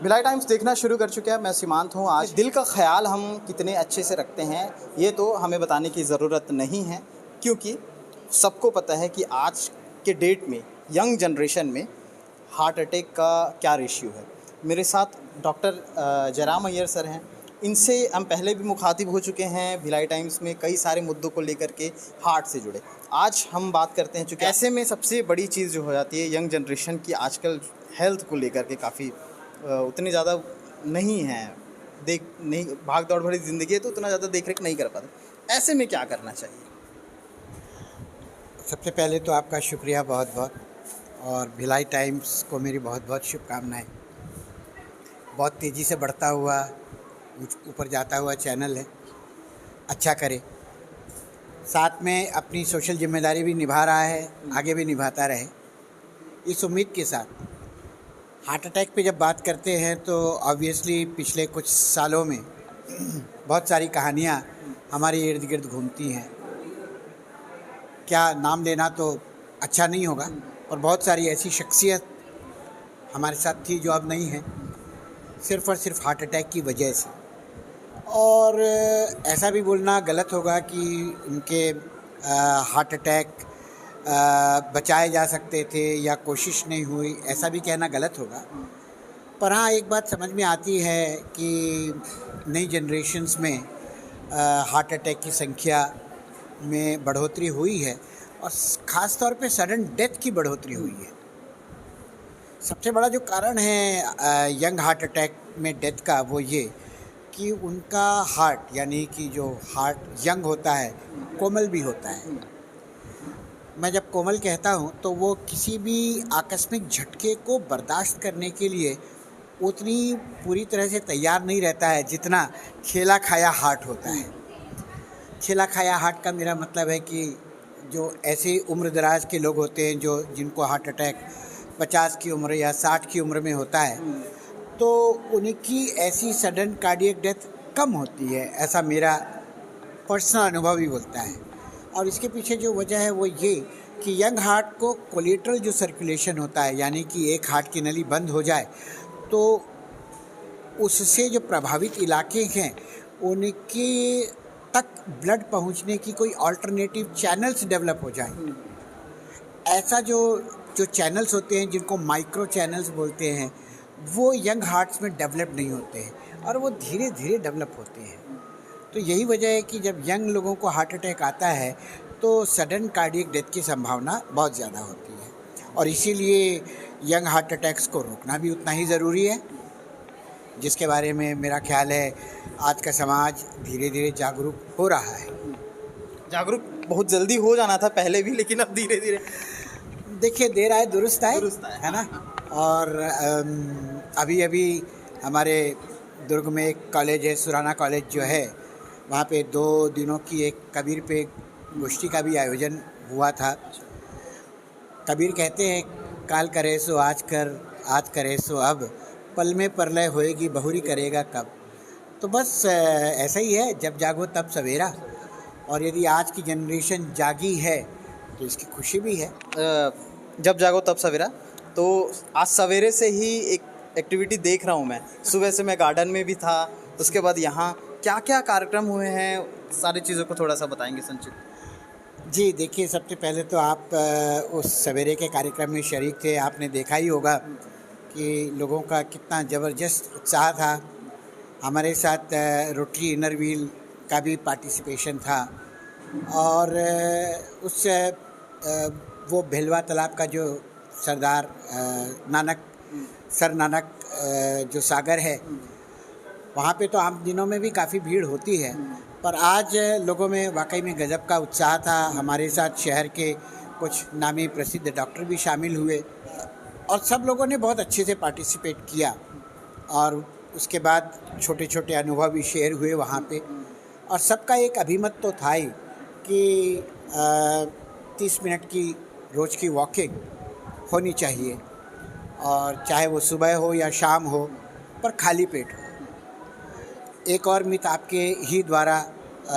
Bhilai times देखना शुरू कर चुके हैं। मैं सीमांत हूँ। आज दिल का ख्याल हम कितने अच्छे से रखते हैं ये तो हमें बताने की ज़रूरत नहीं है, क्योंकि सबको पता है कि आज के डेट में यंग जनरेशन में हार्ट अटैक का क्या रेशियो है। मेरे साथ डॉक्टर जयराम अय्यर सर हैं। इनसे हम पहले भी मुखातिब हो चुके हैं भिलाई टाइम्स में कई सारे मुद्दों को लेकर के हार्ट से जुड़े। आज हम बात करते हैं, चूँकि ऐसे में सबसे बड़ी चीज़ जो हो जाती है यंग जनरेशन की आजकल हेल्थ को लेकर के काफ़ी उतनी ज़्यादा नहीं है, भाग दौड़ भरी ज़िंदगी है तो उतना ज़्यादा देख रेख नहीं कर पाते। ऐसे में क्या करना चाहिए? सबसे पहले तो आपका शुक्रिया बहुत बहुत, और भिलाई टाइम्स को मेरी बहुत बहुत शुभकामनाएं। बहुत तेज़ी से बढ़ता हुआ ऊपर जाता हुआ चैनल है, अच्छा करे, साथ में अपनी सोशल जिम्मेदारी भी निभा रहा है, आगे भी निभाता रहे, इस उम्मीद के साथ। हार्ट अटैक पे जब बात करते हैं तो ऑब्वियसली पिछले कुछ सालों में बहुत सारी कहानियाँ हमारे इर्द गिर्द घूमती हैं। क्या नाम लेना तो अच्छा नहीं होगा, पर बहुत सारी ऐसी शख्सियत हमारे साथ थी जो अब नहीं है, सिर्फ़ और सिर्फ हार्ट अटैक की वजह से। और ऐसा भी बोलना गलत होगा कि उनके हार्ट अटैक बचाए जा सकते थे या कोशिश नहीं हुई, ऐसा भी कहना गलत होगा। पर हाँ, एक बात समझ में आती है कि नई जनरेशन्स में हार्ट अटैक की संख्या में बढ़ोतरी हुई है, और ख़ास तौर पे सडन डेथ की बढ़ोतरी हुई है। सबसे बड़ा जो कारण है यंग हार्ट अटैक में डेथ का, वो ये कि उनका हार्ट, यानी कि जो हार्ट यंग होता है, कोमल भी होता है। मैं जब कोमल कहता हूँ तो वो किसी भी आकस्मिक झटके को बर्दाश्त करने के लिए उतनी पूरी तरह से तैयार नहीं रहता है जितना खेला खाया हार्ट होता है। खेला खाया हार्ट का मेरा मतलब है कि जो ऐसे उम्र दराज के लोग होते हैं जिनको हार्ट अटैक 50 की उम्र या 60 की उम्र में होता है, तो उनकी ऐसी सडन कार्डियक डेथ कम होती है, ऐसा मेरा पर्सनल अनुभव भी बोलता है। और इसके पीछे जो वजह है वो ये कि यंग हार्ट को कोलेटरल जो सर्कुलेशन होता है, यानी कि एक हार्ट की नली बंद हो जाए तो उससे जो प्रभावित इलाके हैं उनके तक ब्लड पहुंचने की कोई अल्टरनेटिव चैनल्स डेवलप हो जाए। ऐसा जो चैनल्स होते हैं, जिनको माइक्रो चैनल्स बोलते हैं, वो यंग हार्ट्स में डेवलप नहीं होते हैं और वो धीरे धीरे डेवलप होते हैं। तो यही वजह है कि जब यंग लोगों को हार्ट अटैक आता है तो सडन कार्डियक डेथ की संभावना बहुत ज़्यादा होती है, और इसीलिए यंग हार्ट अटैक्स को रोकना भी उतना ही ज़रूरी है, जिसके बारे में मेरा ख्याल है आज का समाज धीरे धीरे जागरूक हो रहा है। जागरूक बहुत जल्दी हो जाना था पहले भी, लेकिन अब धीरे धीरे देखिए, देर आए दुरुस्त आए, है ना। और अभी हमारे दुर्ग में एक कॉलेज है, सुराना कॉलेज जो है, वहाँ पे 2 दिनों की एक कबीर पे गोष्ठी का भी आयोजन हुआ था। कबीर कहते हैं, काल करे सो आज कर, आज करे सो अब, पल में परलय होएगी बहुरी करेगा कब। तो बस ऐसा ही है, जब जागो तब सवेरा, और यदि आज की जनरेशन जागी है तो इसकी खुशी भी है। जब जागो तब सवेरा, तो आज सवेरे से ही एक एक्टिविटी देख रहा हूँ मैं। सुबह से मैं गार्डन में भी था, उसके बाद यहाँ क्या क्या कार्यक्रम हुए हैं, सारी चीज़ों को थोड़ा सा बताएंगे संक्षिप्त? जी देखिए, सबसे पहले तो आप उस सवेरे के कार्यक्रम में शरीक थे, आपने देखा ही होगा कि लोगों का कितना ज़बरदस्त उत्साह था। हमारे साथ रोटरी इनर व्हील का भी पार्टिसिपेशन था, और वो भेलवा तालाब का जो सरदार नानक जो सागर है, वहाँ पे तो आम दिनों में भी काफ़ी भीड़ होती है, पर आज लोगों में वाकई में गजब का उत्साह था। हमारे साथ शहर के कुछ नामी प्रसिद्ध डॉक्टर भी शामिल हुए, और सब लोगों ने बहुत अच्छे से पार्टिसिपेट किया, और उसके बाद छोटे छोटे अनुभव भी शेयर हुए वहाँ पे। और सबका एक अभिमत तो था ही कि 30 मिनट की रोज़ की वॉकिंग होनी चाहिए, और चाहे वो सुबह हो या शाम हो, पर खाली पेट हो। एक और मिथ आपके ही द्वारा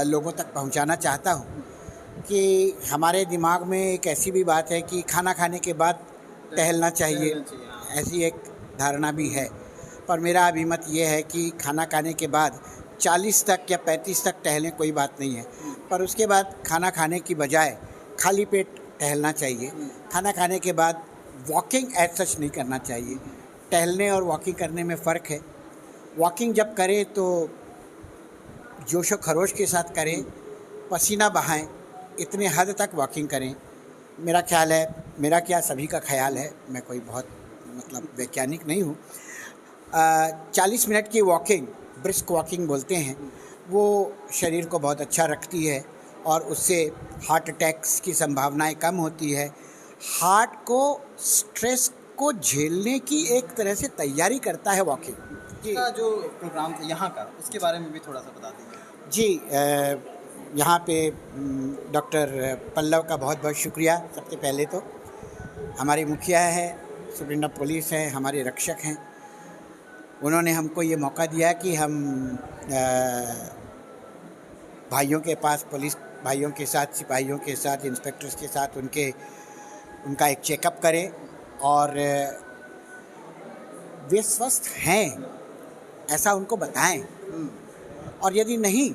लोगों तक पहुंचाना चाहता हूं कि हमारे दिमाग में एक ऐसी भी बात है कि खाना खाने के बाद टहलना चाहिए, ऐसी एक धारणा भी है। पर मेरा अभिमत ये है कि खाना खाने के बाद 40 तक या 35 तक टहलें, कोई बात नहीं है, पर उसके बाद खाना खाने की बजाय खाली पेट टहलना चाहिए। खाना खाने के बाद वॉकिंग एज सच नहीं करना चाहिए। टहलने और वॉकिंग करने में फ़र्क है। वॉकिंग जब करें तो जोश व खरोश के साथ करें, पसीना बहाएं, इतने हद तक वॉकिंग करें। मेरा ख्याल है, मेरा क्या सभी का ख्याल है, मैं कोई बहुत मतलब वैज्ञानिक नहीं हूँ, 40 मिनट की वॉकिंग, ब्रिस्क वॉकिंग बोलते हैं, वो शरीर को बहुत अच्छा रखती है और उससे हार्ट अटैक्स की संभावनाएं कम होती है। हार्ट को स्ट्रेस को झेलने की एक तरह से तैयारी करता है वॉकिंग। जी, का जो प्रोग्राम था यहाँ का, उसके बारे में भी थोड़ा सा बता दीजिए। जी, यहाँ पे डॉक्टर पल्लव का बहुत बहुत शुक्रिया। सबसे पहले तो हमारे मुखिया है, सुप्रीम ऑफ पुलिस हैं, हमारे रक्षक हैं, उन्होंने हमको ये मौका दिया कि हम भाइयों के पास, पुलिस भाइयों के साथ, सिपाहियों के साथ, इंस्पेक्टर्स के साथ उनका एक चेकअप करें और वे स्वस्थ हैं ऐसा उनको बताएं। और यदि नहीं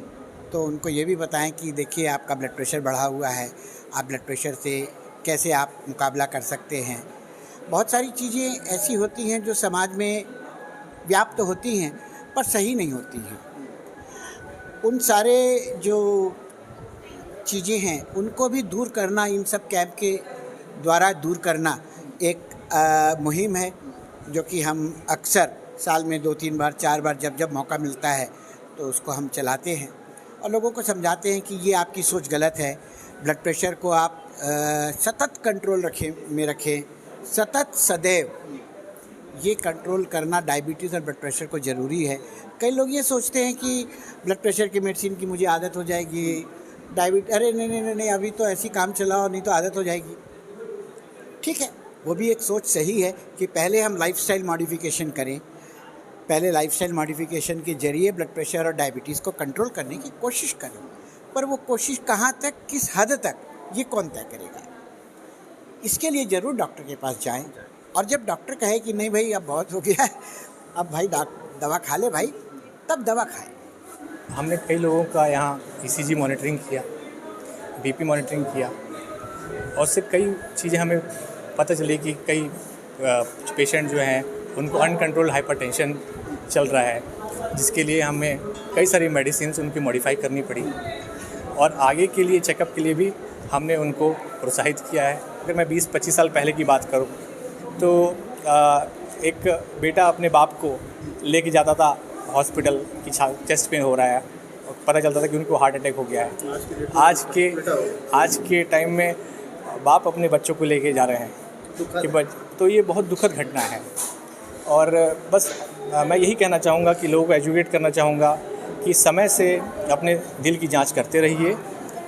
तो उनको ये भी बताएं कि देखिए आपका ब्लड प्रेशर बढ़ा हुआ है, आप ब्लड प्रेशर से कैसे आप मुकाबला कर सकते हैं। बहुत सारी चीज़ें ऐसी होती हैं जो समाज में व्याप्त होती हैं पर सही नहीं होती हैं। उन सारे जो चीज़ें हैं उनको भी दूर करना, इन सब कैंप के द्वारा दूर करना एक मुहिम है जो कि हम अक्सर साल में 2-3 बार 4 बार जब मौका मिलता है तो उसको हम चलाते हैं और लोगों को समझाते हैं कि ये आपकी सोच गलत है। ब्लड प्रेशर को आप सतत कंट्रोल रखें, सतत सदैव ये कंट्रोल करना डायबिटीज़ और ब्लड प्रेशर को ज़रूरी है। कई लोग ये सोचते हैं कि ब्लड प्रेशर की मेडिसिन की मुझे आदत हो जाएगी, अरे नहीं, अभी तो ऐसी काम चलाओ, नहीं तो आदत हो जाएगी। ठीक है, वो भी एक सोच सही है कि पहले हम लाइफस्टाइल मॉडिफिकेशन करें, पहले लाइफस्टाइल मॉडिफिकेशन के ज़रिए ब्लड प्रेशर और डायबिटीज़ को कंट्रोल करने की कोशिश करें। पर वो कोशिश कहाँ तक, किस हद तक, ये कौन तय करेगा। इसके लिए ज़रूर डॉक्टर के पास जाएं और जब डॉक्टर कहे कि नहीं भाई अब बहुत हो गया है, अब भाई दवा खा ले भाई, तब दवा खाएं। हमने कई लोगों का यहाँ ECG मॉनिटरिंग किया, BP मॉनिटरिंग किया और उससे कई चीज़ें हमें पता चली कि कई पेशेंट जो हैं उनको अनकंट्रोल हाइपरटेंशन चल रहा है, जिसके लिए हमें कई सारी मेडिसिन उनकी मॉडिफाई करनी पड़ी और आगे के लिए चेकअप के लिए भी हमने उनको प्रोत्साहित किया है। अगर मैं 20-25 साल पहले की बात करूं तो एक बेटा अपने बाप को लेके जाता था हॉस्पिटल कि चेस्ट पेन हो रहा है और पता चलता था कि उनको हार्ट अटैक हो गया है। आज के टाइम में बाप अपने बच्चों को लेके जा रहे हैं कि तो ये बहुत दुखद घटना है। और बस मैं यही कहना चाहूँगा कि लोगों को एजुकेट करना चाहूँगा कि समय से अपने दिल की जांच करते रहिए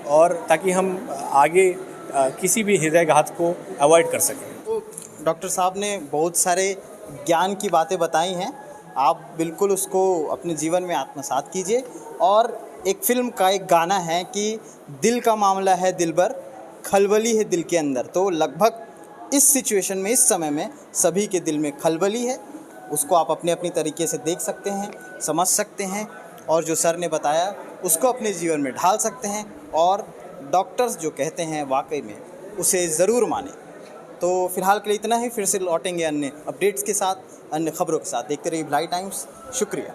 और ताकि हम आगे किसी भी हृदयघात को अवॉइड कर सकें। तो डॉक्टर साहब ने बहुत सारे ज्ञान की बातें बताई हैं, आप बिल्कुल उसको अपने जीवन में आत्मसात कीजिए। और एक फिल्म का एक गाना है कि दिल का मामला है दिलबर, खलबली है दिल के अंदर। तो लगभग इस सिचुएशन में, इस समय में सभी के दिल में खलबली है, उसको आप अपने अपनी तरीके से देख सकते हैं, समझ सकते हैं और जो सर ने बताया उसको अपने जीवन में ढाल सकते हैं और डॉक्टर्स जो कहते हैं वाकई में उसे ज़रूर मानें। तो फ़िलहाल के लिए इतना ही, फिर से लौटेंगे अन्य अपडेट्स के साथ, अन्य खबरों के साथ। देखते रहिए भिलाई टाइम्स। शुक्रिया।